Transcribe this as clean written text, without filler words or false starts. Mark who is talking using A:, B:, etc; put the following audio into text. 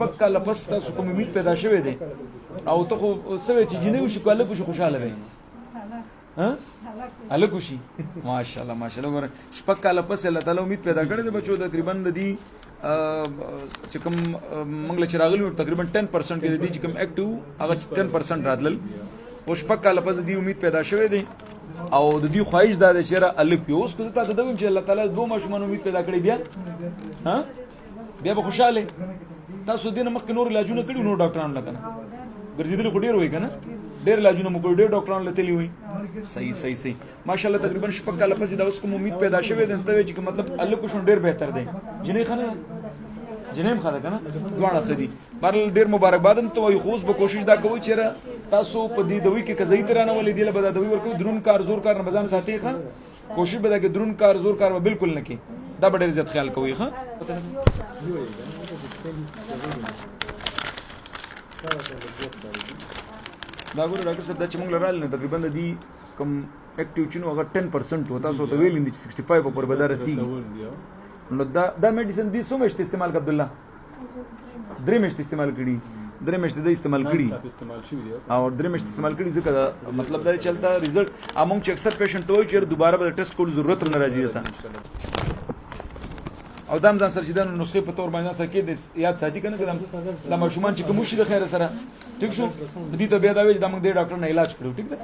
A: شپږ کاله پس تاسو کوم امید پیدا شوی دی او ته خو سوي چې جنې وشي کله کو خوشاله وي ها الکو شي ماشاءالله ماشاءالله ګور شپږ کاله پس الله تعالی امید پیدا کړی دی بچو تقریبا د دې چې کوم منګل چراغلی تقریبا 10% کې د دې چې کوم اکټیو هغه 10% راتلل او شپږ کاله پس د دې امید پیدا شوی دی او د دې خواهش دا ده چې را الکو اوس کو ته دوم چې الله تعالی دوه ماشومان امید پیدا کړی بیا ها بیا به خوشاله تاسو دینه مخکې نور علاجونه کړي نور ډاکټرانو لکنه ګرځیدل خو ډیر وای کنه ډیر علاجونه مو کړ ډیر ډاکټرانو لته وي صحیح ماشاءالله تقریبا شپږ کاله پس دا اوس کوم امید پیدا شوی دی ته چې مطلب الله کو شون ډیر بهتر دی جنې خنه جنیم خاله کنه دواړه خدي بهر ډیر مبارکباد هم ته خوښ به کوشش دا کوي چې تاسو په دې دوی کې کزې ترانه ولې دی له بد دوی ورکو درون کار زور کار رمضان ساتي ښه کوشش به دا کې درون کار زور کار بالکل نه کې دا ډیر زیات خیال کوي ښه دا ګور ډاکټر صاحب دا چې موږ لرال نه تقریبا د دې کم اکټیو چینو هغه 10% وتا سو ته ویل دي 65 پر بدار سي نو دا میډیسن دي سو مشت استعمال عبد الله درې مشت استعمال کړي درې مشت د استعمال کړي او درې مشت استعمال کړي ځکه مطلب دا چلتا ریزلټ امونږ چې اکثر پیشنټ وایي چې دوباره به ټیسټ کول ضرورت نه راځي تا او دام ځان سره چې د نسخې په تور باندې سره کې د یاد ساتي کنه کدم د ماشومان چې کوم شي د خیر سره ټیک شو د دې ته بیا دا وی چې د موږ د ډاکټر نه علاج کړو ټیک ده